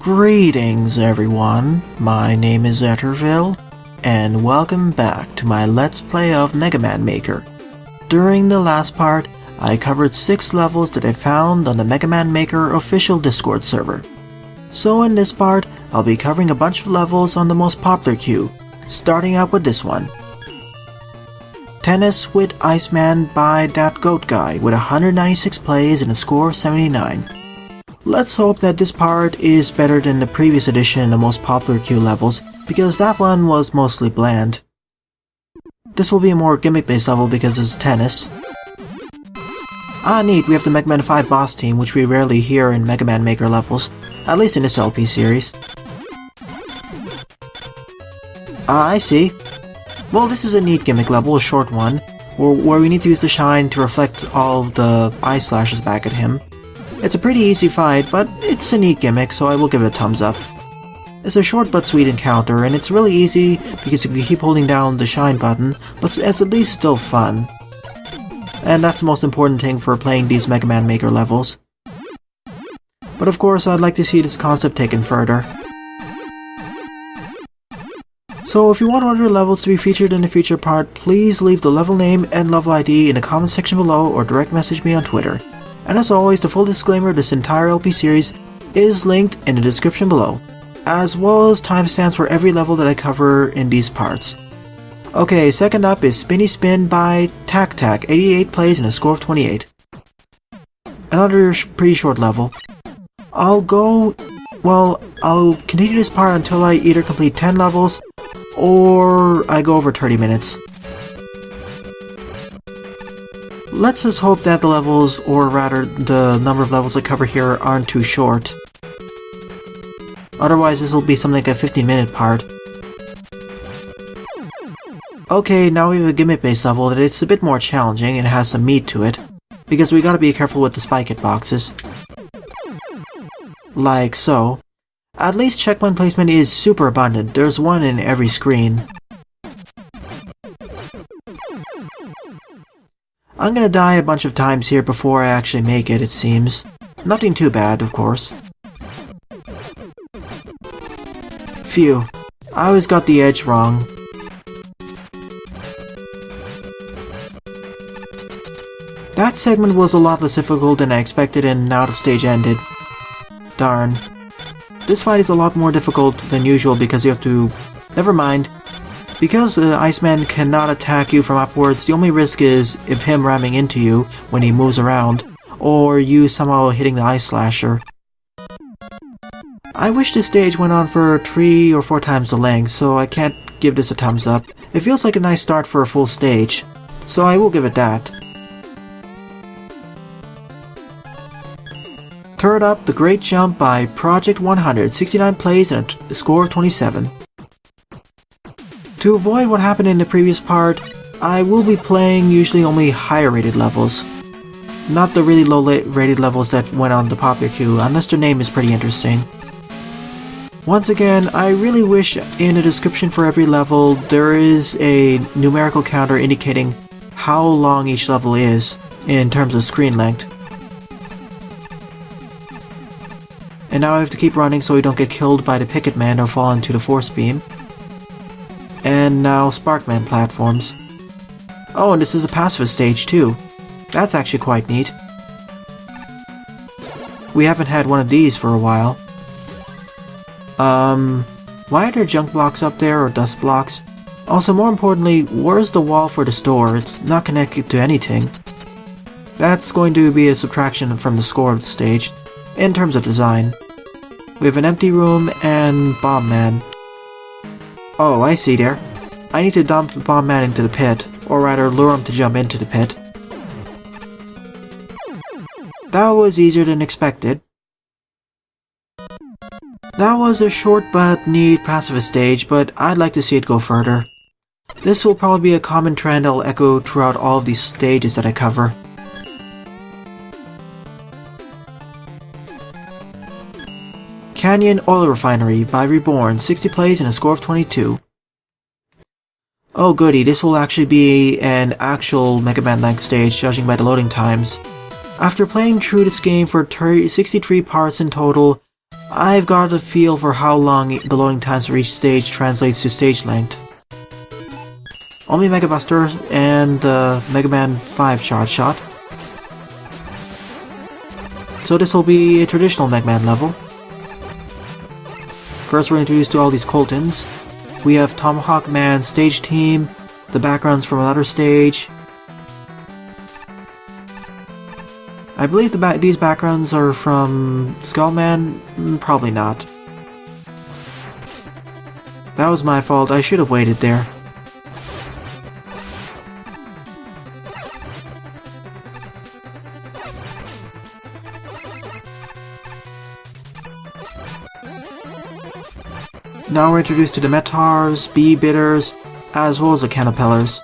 Greetings everyone, my name is Etterville, and welcome back to my Let's Play of Mega Man Maker. During the last part, I covered 6 levels that I found on the Mega Man Maker official Discord server. So in this part, I'll be covering a bunch of levels on the most popular queue, starting out with this one. Tennis with Iceman by ThatGoatGuy with 196 plays and a score of 79. Let's hope that this part is better than the previous edition in the most popular queue levels, because that one was mostly bland. This will be a more gimmick-based level because it's tennis. Ah neat, we have the Mega Man 5 boss team, which we rarely hear in Mega Man Maker levels, at least in this LP series. Ah, I see. Well, this is a neat gimmick level, a short one, where we need to use the shine to reflect all of the eye slashes back at him. It's a pretty easy fight, but it's a neat gimmick, so I will give it a thumbs up. It's a short but sweet encounter, and it's really easy because you keep holding down the shine button, but it's at least still fun. And that's the most important thing for playing these Mega Man Maker levels. But of course, I'd like to see this concept taken further. So if you want other levels to be featured in the future part, please leave the level name and level ID in the comment section below or direct message me on Twitter. And as always, the full disclaimer, this entire LP series is linked in the description below, as well as timestamps for every level that I cover in these parts. Okay, second up is Spinnyspin by TakkTakk, 88 plays and a score of 28. Another pretty short level. I'll continue this part until I either complete 10 levels, or I go over 30 minutes. Let's just hope that the levels, or rather the number of levels I cover here, aren't too short. Otherwise this will be something like a 15-minute part. Okay, now we have a gimmick-based level that is a bit more challenging and has some meat to it, because we gotta be careful with the spike hitboxes. Like so. At least checkpoint placement is super abundant, there's one in every screen. I'm gonna die a bunch of times here before I actually make it, it seems. Nothing too bad, of course. Phew. I always got the edge wrong. That segment was a lot less difficult than I expected, and now the stage ended. Darn. This fight is a lot more difficult than usual because you have to... Never mind. Because Iceman cannot attack you from upwards, the only risk is if him ramming into you when he moves around, or you somehow hitting the ice slasher. I wish this stage went on for 3 or 4 times the length, so I can't give this a thumbs up. It feels like a nice start for a full stage, so I will give it that. Third up, The Great Jump by Project 100, 69 plays and a score of 27. To avoid what happened in the previous part, I will be playing usually only higher rated levels. Not the really low rated levels that went on the popular queue, unless their name is pretty interesting. Once again, I really wish in the description for every level there is a numerical counter indicating how long each level is in terms of screen length. And now I have to keep running so we don't get killed by the Picket Man or fall into the force beam. And now Sparkman platforms. Oh, and this is a pacifist stage too. That's actually quite neat. We haven't had one of these for a while. Why are there junk blocks up there, or dust blocks? Also, more importantly, where's the wall for the store? It's not connected to anything. That's going to be a subtraction from the score of the stage, in terms of design. We have an empty room and Bomb Man. Oh, I see there. I need to dump Bomb Man into the pit, or rather lure him to jump into the pit. That was easier than expected. That was a short but neat pacifist stage, but I'd like to see it go further. This will probably be a common trend I'll echo throughout all of these stages that I cover. Canyon Oil Refinery by Reborn, 60 plays and a score of 22. Oh goody, this will actually be an actual Mega Man-like stage, judging by the loading times. After playing through this game for 63 parts in total, I've got a feel for how long the loading times for each stage translates to stage length. Only Mega Buster and the Mega Man 5 charge shot. So this will be a traditional Mega Man level. First we're introduced to all these Coltons. We have Tomahawk Man's stage team, the backgrounds from another stage. I believe these backgrounds are from Skullman? Probably not. That was my fault, I should have waited there. Now we're introduced to the Metars, Bee-Bitters, as well as the Caterpillars.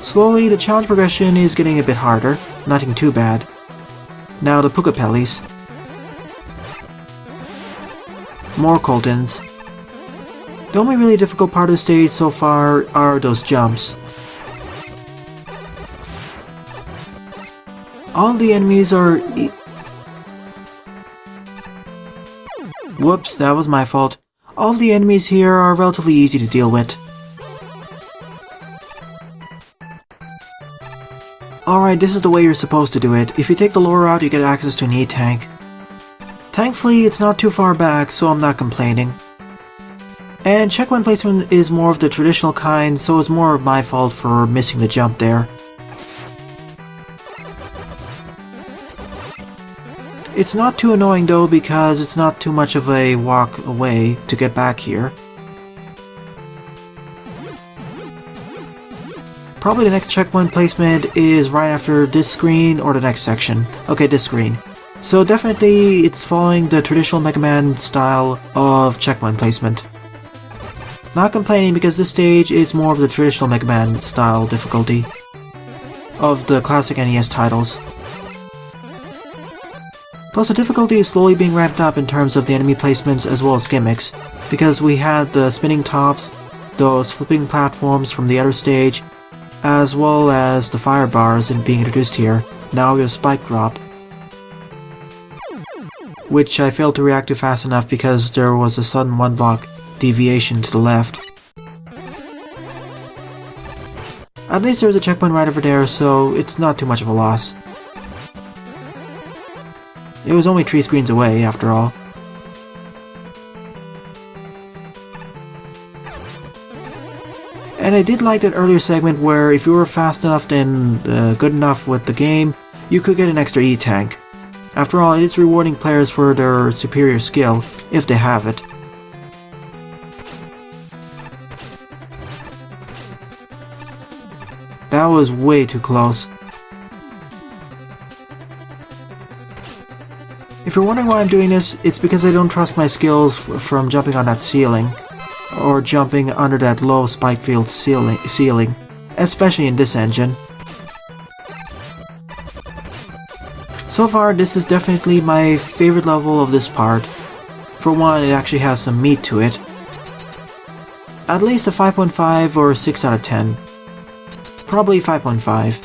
Slowly, the challenge progression is getting a bit harder, nothing too bad. Now the Pukapellis. More Coltons. The only really difficult part of the stage so far are those jumps. All the enemies are... Whoops, that was my fault. All of the enemies here are relatively easy to deal with. Alright, this is the way you're supposed to do it. If you take the lower route, you get access to an E-tank. Thankfully, it's not too far back, so I'm not complaining. And checkpoint placement is more of the traditional kind, so it's more of my fault for missing the jump there. It's not too annoying though, because it's not too much of a walk away to get back here. Probably the next checkpoint placement is right after this screen or the next section. Okay, this screen. So definitely it's following the traditional Mega Man style of checkpoint placement. Not complaining because this stage is more of the traditional Mega Man style difficulty of the classic NES titles. Plus the difficulty is slowly being ramped up in terms of the enemy placements as well as gimmicks, because we had the spinning tops, those flipping platforms from the other stage, as well as the fire bars being introduced here. Now we have Spike Drop, which I failed to react to fast enough because there was a sudden one block deviation to the left. At least there's a checkpoint right over there, so it's not too much of a loss. It was only 3 screens away, after all. And I did like that earlier segment where if you were fast enough and good enough with the game, you could get an extra E-tank. After all, it is rewarding players for their superior skill, if they have it. That was way too close. If you're wondering why I'm doing this, it's because I don't trust my skills from jumping on that ceiling, or jumping under that low spike field ceiling, especially in this engine. So far, this is definitely my favorite level of this part. For one, it actually has some meat to it. At least a 5.5 or 6 out of 10. Probably 5.5.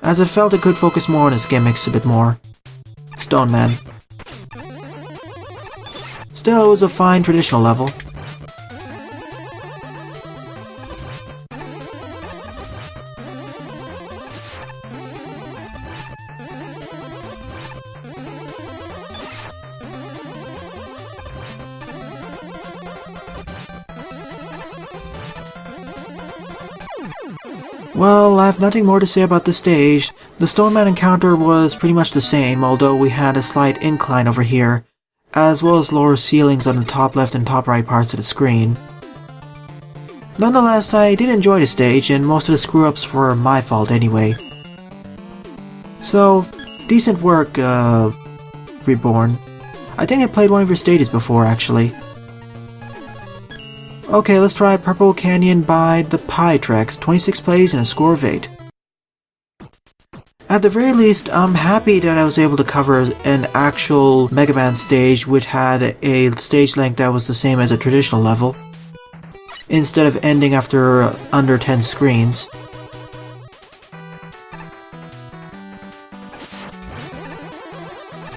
As I felt it could focus more on its gimmicks a bit more. Stone Man. Still, it was a fine traditional level. Well, I have nothing more to say about this stage. The Stone Man encounter was pretty much the same, although we had a slight incline over here, as well as lower ceilings on the top left and top right parts of the screen. Nonetheless, I did enjoy the stage, and most of the screw-ups were my fault anyway. So, decent work, Reborn. I think I played one of your stages before, actually. Okay, let's try Purple Canyon by ThePieTrex, 26 plays and a score of 8. At the very least, I'm happy that I was able to cover an actual Mega Man stage which had a stage length that was the same as a traditional level, instead of ending after under 10 screens.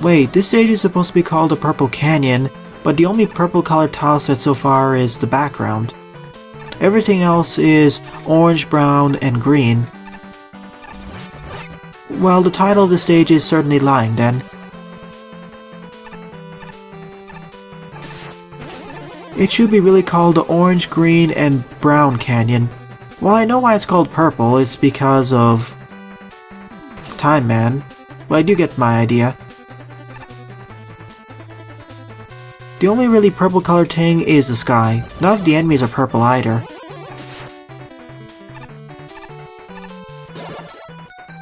Wait, this stage is supposed to be called the Purple Canyon, but the only purple colored tile set so far is the background. Everything else is orange, brown, and green. Well, the title of the stage is certainly lying then. It should be really called the Orange, Green, and Brown Canyon. Well, I know why it's called purple, it's because of Time Man. Well, I do get my idea. The only really purple colored thing is the sky. None of the enemies are purple either.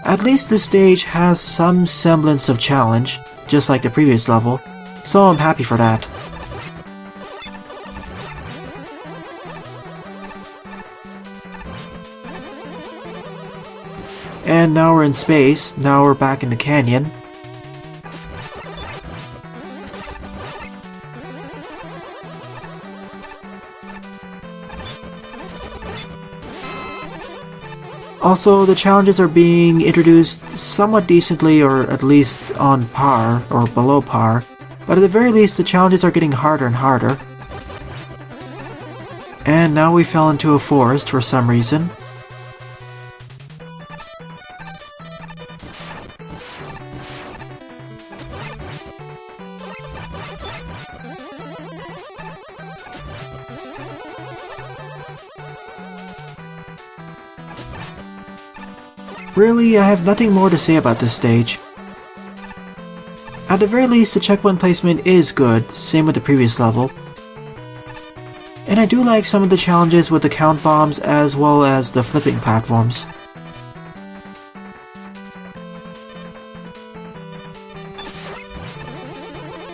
At least this stage has some semblance of challenge, just like the previous level, so I'm happy for that. And now we're in space, now we're back in the canyon. Also, the challenges are being introduced somewhat decently, or at least on par, or below par, but at the very least the challenges are getting harder and harder. And now we fell into a forest for some reason. Really, I have nothing more to say about this stage. At the very least, the checkpoint placement is good, same with the previous level. And I do like some of the challenges with the count bombs as well as the flipping platforms.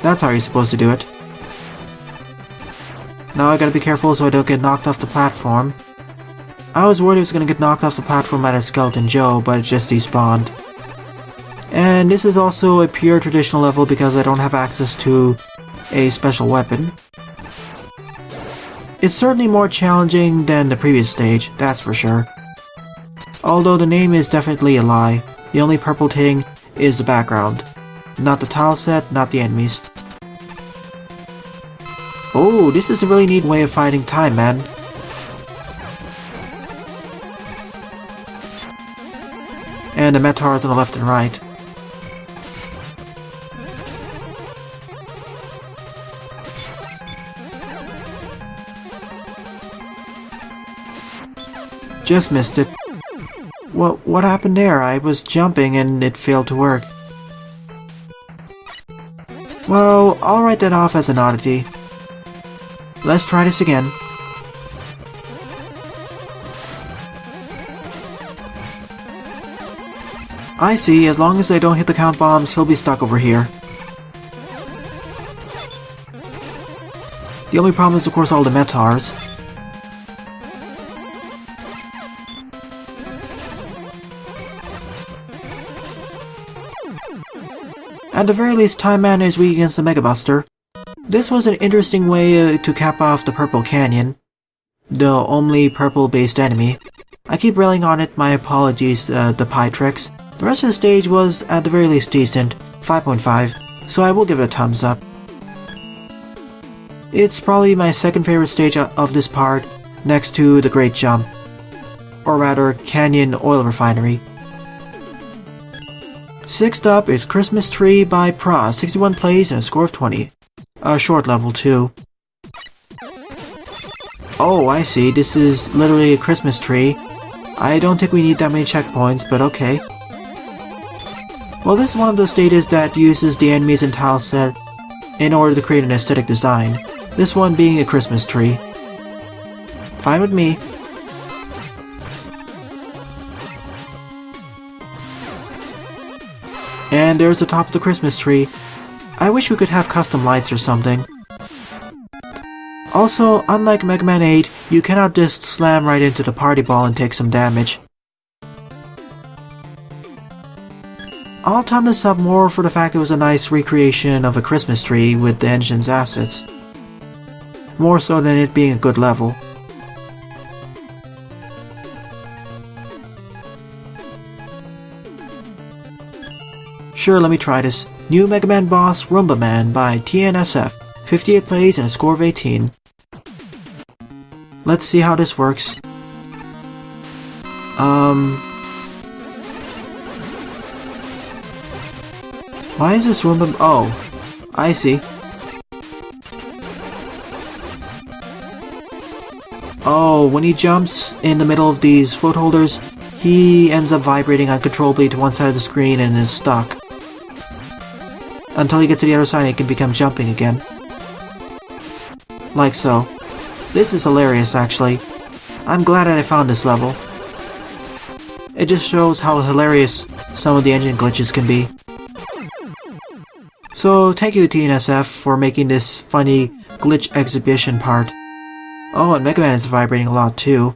That's how you're supposed to do it. Now I gotta be careful so I don't get knocked off the platform. I was worried I was gonna get knocked off the platform at a Skeleton Joe, but it just despawned. And this is also a pure traditional level because I don't have access to a special weapon. It's certainly more challenging than the previous stage, that's for sure. Although the name is definitely a lie. The only purple thing is the background. Not the tile set, not the enemies. Oh, this is a really neat way of fighting Time Man. And the Metars on the left and right. Just missed it. What happened there? I was jumping and it failed to work. Well, I'll write that off as an oddity. Let's try this again. I see, as long as they don't hit the count bombs, he'll be stuck over here. The only problem is, of course, all the Metars. At the very least, Time Man is weak against the Mega Buster. This was an interesting way to cap off the Purple Canyon, the only purple-based enemy. I keep railing on it, my apologies, ThePieTrex. The rest of the stage was, at the very least, decent, 5.5, so I will give it a thumbs up. It's probably my second favorite stage of this part, next to the Great Jump. Or rather, Canyon Oil Refinery. Sixth up is Christmas Tree by Prah, 61 plays and a score of 20. A short level too. Oh, I see, this is literally a Christmas tree. I don't think we need that many checkpoints, but okay. Well, this is one of those stages that uses the enemies and tile set in order to create an aesthetic design, this one being a Christmas tree. Fine with me. And there's the top of the Christmas tree. I wish we could have custom lights or something. Also, unlike Mega Man 8, you cannot just slam right into the party ball and take some damage. I'll thumb this up more for the fact it was a nice recreation of a Christmas tree with the engine's assets. More so than it being a good level. Sure, let me try this. New Mega Man boss, Roomba Man by TNSF. 58 plays and a score of 18. Let's see how this works. Why is this Roomba... Oh, I see. Oh, when he jumps in the middle of these foot holders, he ends up vibrating uncontrollably to one side of the screen and is stuck. Until he gets to the other side and it can become jumping again. Like so. This is hilarious, actually. I'm glad that I found this level. It just shows how hilarious some of the engine glitches can be. So, thank you TNSF for making this funny glitch exhibition part. Oh, and Mega Man is vibrating a lot too.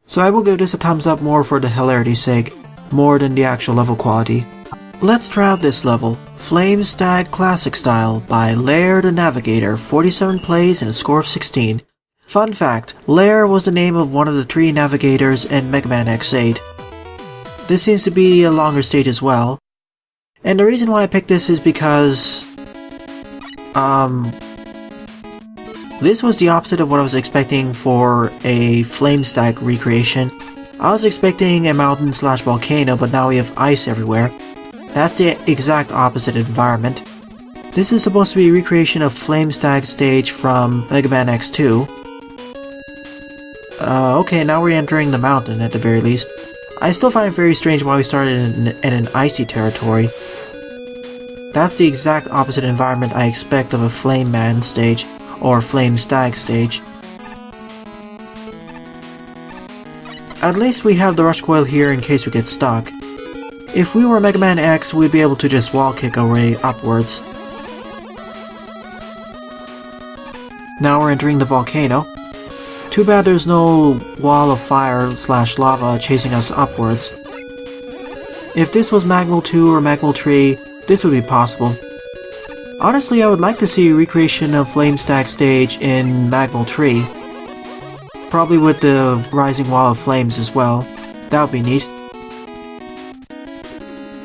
So I will give this a thumbs up more for the hilarity's sake, more than the actual level quality. Let's try out this level, Flame Stag Classic Style by Lair the Navigator, 47 plays and a score of 16. Fun fact, Lair was the name of one of the 3 navigators in Mega Man X8. This seems to be a longer stage as well. And the reason why I picked this is because... this was the opposite of what I was expecting for a Flame Stag recreation. I was expecting a mountain slash volcano, but now we have ice everywhere. That's the exact opposite environment. This is supposed to be a recreation of Flame Stag Stage from Mega Man X2. Okay, now we're entering the mountain at the very least. I still find it very strange why we started in an icy territory. That's the exact opposite environment I expect of a Flame Man stage, or Flame Stag stage. At least we have the rush coil here in case we get stuck. If we were Mega Man X, we'd be able to just wall kick our way upwards. Now we're entering the volcano. Too bad there's no wall of fire slash lava chasing us upwards. If this was Magmal 2 or Magmal 3, this would be possible. Honestly, I would like to see a recreation of Flame Stag stage in Magmal 3. Probably with the rising wall of flames as well. That would be neat.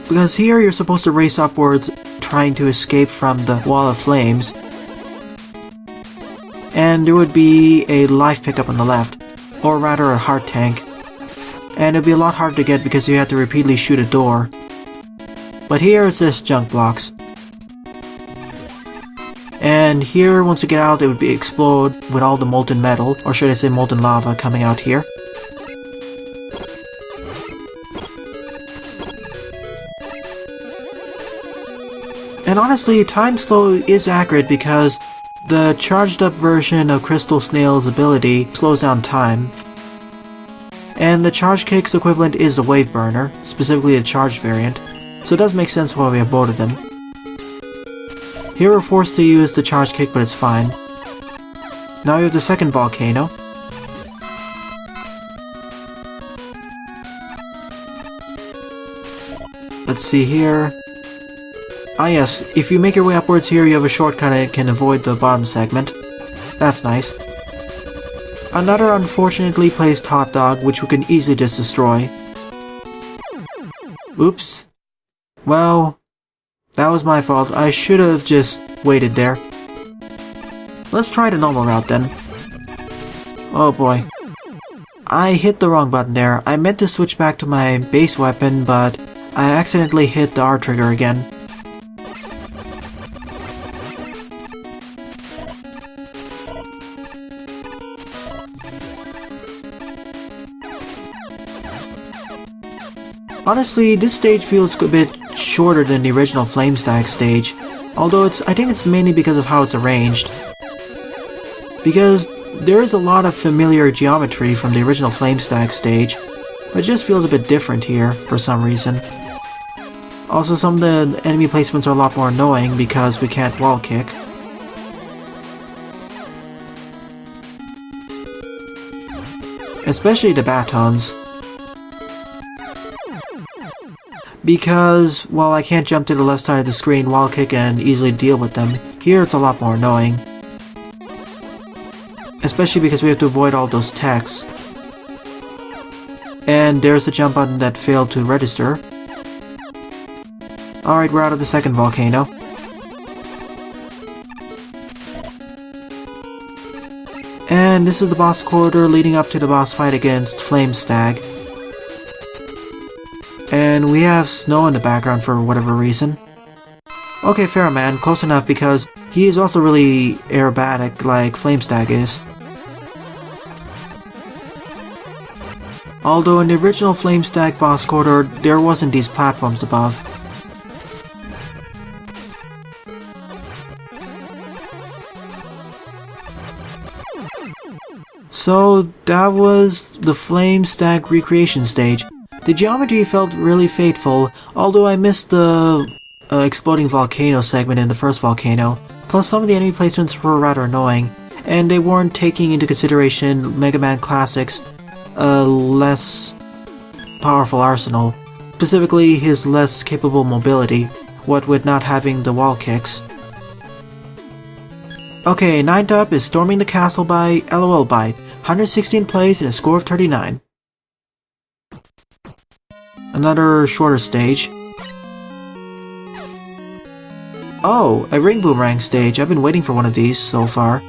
Because here you're supposed to race upwards, trying to escape from the wall of flames. And there would be a life pickup on the left, or rather a heart tank. And it would be a lot harder to get because you have to repeatedly shoot a door. But here is this junk blocks. And here, once you get out, it would explode with all the molten metal, or should I say molten lava, coming out here. And honestly, time slow is accurate because the charged up version of Crystal Snail's ability slows down time. And the charge kick's equivalent is the wave burner, specifically the charged variant, so it does make sense why we have both of them. Here we're forced to use the charge kick, but it's fine. Now we have the second volcano. Let's see here. Ah yes, if you make your way upwards here, you have a shortcut and can avoid the bottom segment. That's nice. Another unfortunately placed hot dog, which we can easily just destroy. Oops. Well, that was my fault. I should have just waited there. Let's try the normal route then. Oh boy. I hit the wrong button there. I meant to switch back to my base weapon, but I accidentally hit the R trigger again. Honestly, this stage feels a bit shorter than the original Flame Stag stage, although I think it's mainly because of how it's arranged. Because there is a lot of familiar geometry from the original Flame Stag stage, but it just feels a bit different here for some reason. Also, some of the enemy placements are a lot more annoying because we can't wall kick. Especially the batons. Because, while I can't jump to the left side of the screen, wall kick and easily deal with them, here it's a lot more annoying. Especially because we have to avoid all those texts. And there's the jump button that failed to register. Alright, we're out of the second volcano. And this is the boss corridor leading up to the boss fight against Flame Stag. And we have snow in the background for whatever reason. Okay, fair man, close enough because he is also really aerobatic like Flame Stag is. Although in the original Flame Stag boss corridor, there wasn't these platforms above. So that was the Flame Stag recreation stage. The geometry felt really fateful, although I missed the exploding volcano segment in the first volcano, plus some of the enemy placements were rather annoying, and they weren't taking into consideration Mega Man Classic's less powerful arsenal, specifically his less capable mobility, what with not having the wall kicks. Okay, 9th up is Storming the Castle by LOLByte, 116 plays and a score of 39. Another shorter stage. Oh, a ring boomerang stage. I've been waiting for one of these so far.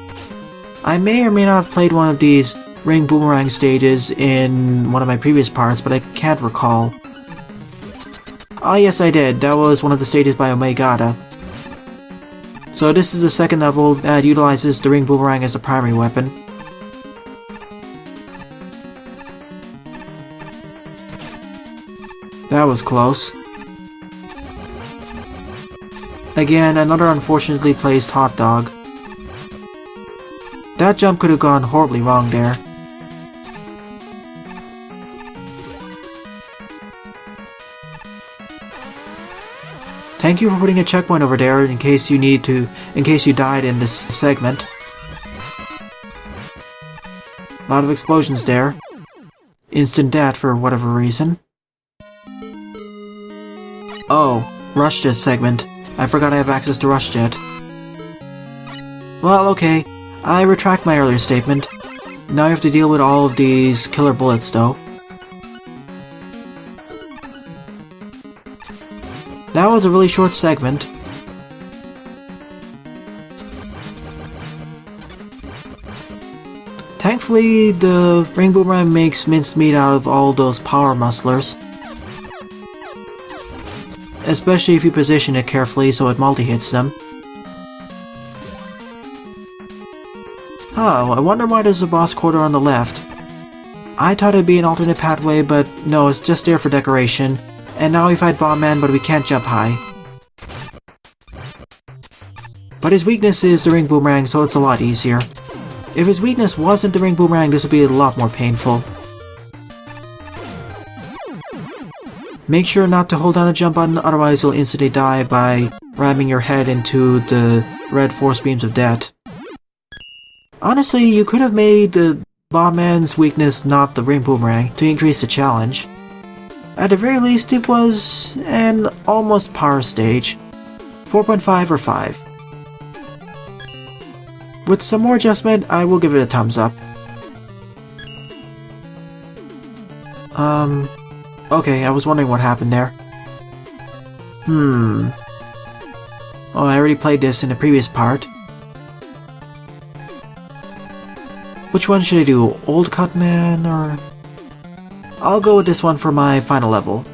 I may or may not have played one of these ring boomerang stages in one of my previous parts, but I can't recall. Ah yes, I did. That was one of the stages by Omegata. So this is the second level that utilizes the ring boomerang as the primary weapon. That was close. Again, another unfortunately placed hot dog. That jump could have gone horribly wrong there. Thank you for putting a checkpoint over there in case you died in this segment. A lot of explosions there. Instant death for whatever reason. Oh, Rush Jet segment. I forgot I have access to Rush Jet. Well, okay. I retract my earlier statement. Now I have to deal with all of these killer bullets, though. That was a really short segment. Thankfully, the ring boomerang makes minced meat out of all those power musclers. Especially if you position it carefully so it multi-hits them. Oh, I wonder why there's a boss quarter on the left. I thought it'd be an alternate pathway, but no, it's just there for decoration. And now we fight Bomb Man, but we can't jump high. But his weakness is the ring boomerang, so it's a lot easier. If his weakness wasn't the ring boomerang, this would be a lot more painful. Make sure not to hold down the jump button, otherwise you'll instantly die by ramming your head into the red force beams of death. Honestly, you could have made the Bomb Man's weakness not the ring boomerang to increase the challenge. At the very least, it was an almost power stage. 4.5 or 5. With some more adjustment, I will give it a thumbs up. Okay, I was wondering what happened there. Oh, I already played this in the previous part. Which one should I do? Old Cut Man or... I'll go with this one for my final level.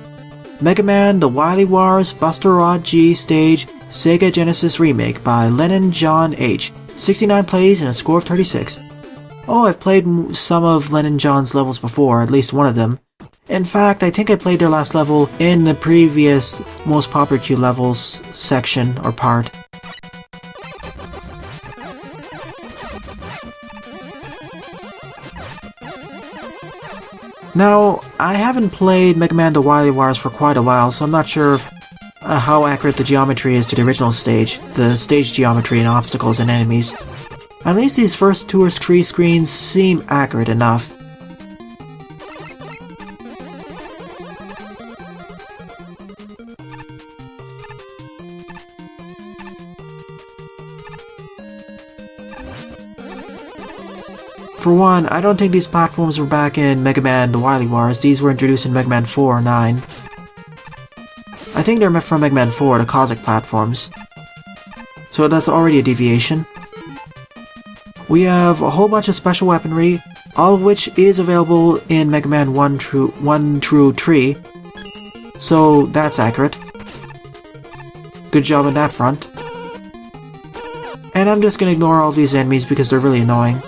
Mega Man the Wily Wars Buster Rod.G Stage Sega Genesis Remake by Lennon, Jonh, H. 69 plays and a score of 36. Oh, I've played some of Lennon John's levels before, at least one of them. In fact, I think I played their last level in the previous Most Popular Queue Levels section or part. Now, I haven't played Mega Man the Wily Wars for quite a while, so I'm not sure how accurate the geometry is to the original stage, the stage geometry and obstacles and enemies. At least these first 2 or 3 screens seem accurate enough. For one, I don't think these platforms were back in Mega Man the Wily Wars. These were introduced in Mega Man 4 or 9. I think think they're meant from Mega Man 4, the Cosmic platforms. So that's already a deviation. We have a whole bunch of special weaponry, all of which is available in Mega Man 1 through 3. So that's accurate. Good job on that front. And I'm just gonna ignore all these enemies because they're really annoying.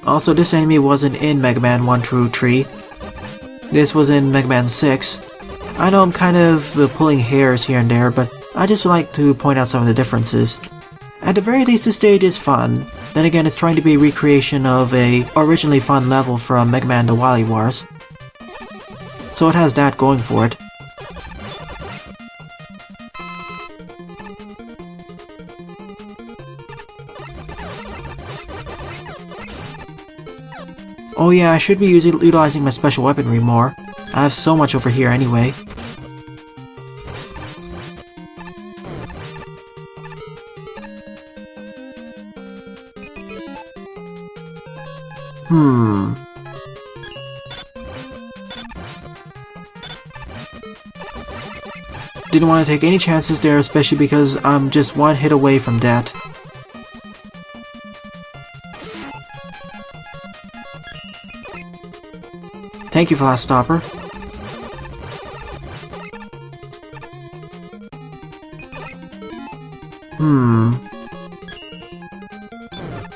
Also, this enemy wasn't in Mega Man 1 through 3. This was in Mega Man 6. I know I'm kind of pulling hairs here and there, but I just would like to point out some of the differences. At the very least, the stage is fun. Then again, it's trying to be a recreation of a originally fun level from Mega Man the Wily Wars. So it has that going for it. Oh yeah, I should be utilizing my special weaponry more. I have so much over here anyway. Didn't want to take any chances there, especially because I'm just one hit away from that. Thank you, Fast Stopper.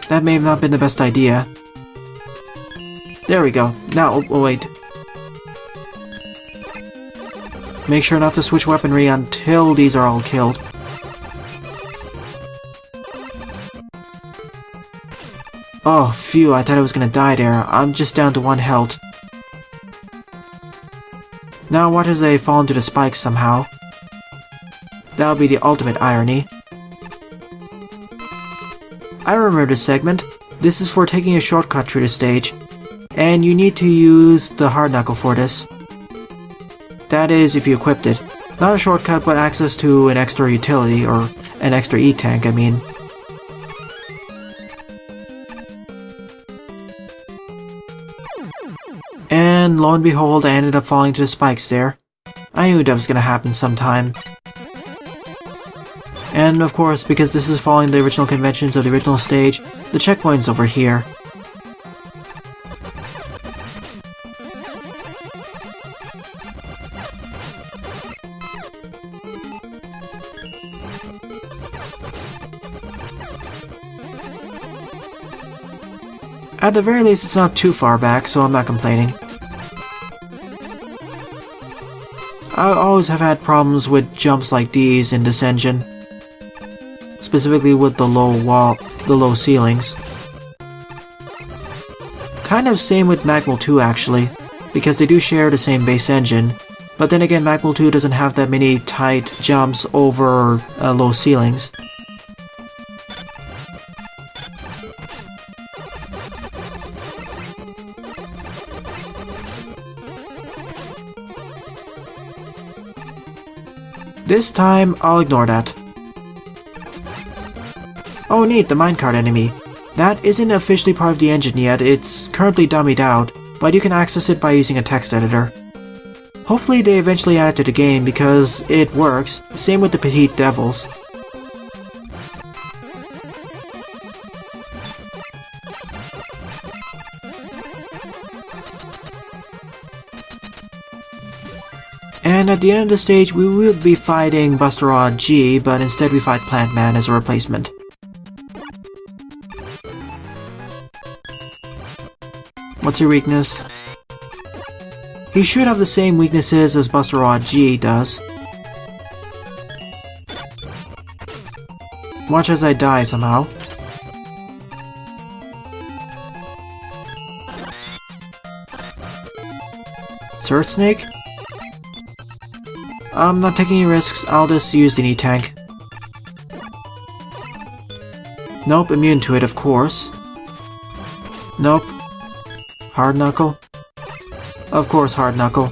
That may have not been the best idea. There we go. Now, oh wait. Make sure not to switch weaponry until these are all killed. Oh, phew, I thought I was gonna die there. I'm just down to 1 health. Now what if they fall into the spikes somehow? That would be the ultimate irony. I remember this segment. This is for taking a shortcut through the stage. And you need to use the hard knuckle for this. That is, if you equipped it. Not a shortcut, but access to an extra utility, or an extra E-tank, I mean. And lo and behold, I ended up falling to the spikes there. I knew that was gonna happen sometime. And of course, because this is following the original conventions of the original stage, the checkpoint's over here. At the very least, it's not too far back, so I'm not complaining. I always have had problems with jumps like these in this engine. Specifically with the low ceilings. Kind of same with Magmal 2 actually, because they do share the same base engine, but then again Magmal 2 doesn't have that many tight jumps over low ceilings. This time, I'll ignore that. Oh neat, the minecart enemy. That isn't officially part of the engine yet, it's currently dummied out, but you can access it by using a text editor. Hopefully they eventually add it to the game because it works, same with the Petite Devils. And at the end of the stage, we will be fighting Buster Rod.G, but instead we fight Plant Man as a replacement. What's your weakness? He should have the same weaknesses as Buster Rod.G does. Watch as I die somehow. Surf Snake? I'm not taking any risks, I'll just use the E-tank. Nope, immune to it, of course. Nope. Hard Knuckle? Of course, Hard Knuckle.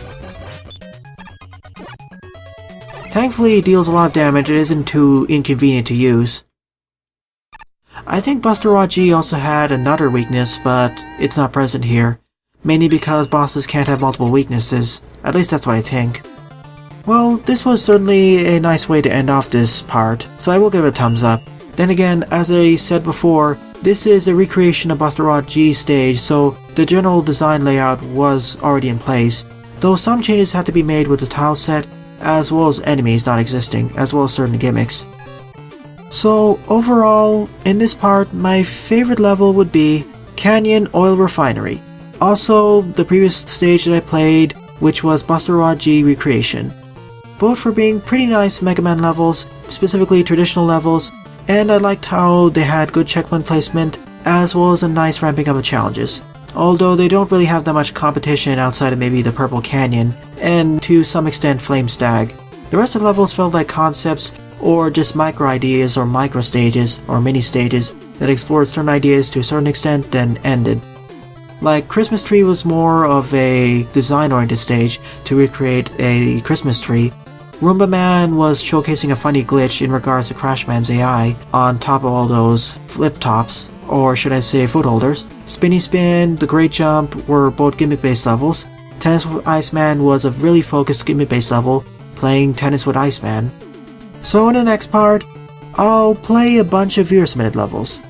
Thankfully, it deals a lot of damage, it isn't too inconvenient to use. I think Buster Rod.G also had another weakness, but it's not present here. mainly because bosses can't have multiple weaknesses. At least that's what I think. Well, this was certainly a nice way to end off this part, so I will give it a thumbs up. Then again, as I said before, this is a recreation of Rod.G Stage, so the general design layout was already in place, though some changes had to be made with the tile set, as well as enemies not existing, as well as certain gimmicks. So overall, in this part, my favorite level would be Canyon Oil Refinery. Also, the previous stage that I played, which was Rod.G Recreation. Both for being pretty nice Mega Man levels, specifically traditional levels, and I liked how they had good checkpoint placement, as well as a nice ramping up of challenges. Although they don't really have that much competition outside of maybe the Purple Canyon, and to some extent Flame Stag. The rest of the levels felt like concepts, or just micro ideas or micro stages, or mini stages, that explored certain ideas to a certain extent then ended. Like Christmas Tree was more of a design-oriented stage to recreate a Christmas tree. Roomba Man was showcasing a funny glitch in regards to Crash Man's AI on top of all those flip tops, or should I say foot holders. Spinnyspin, The Great Jump were both gimmick-based levels. Tennis with Iceman was a really focused gimmick-based level, playing tennis with Iceman. So in the next part, I'll play a bunch of viewer-submitted levels.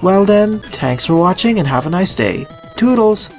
Well then, thanks for watching and have a nice day. Toodles!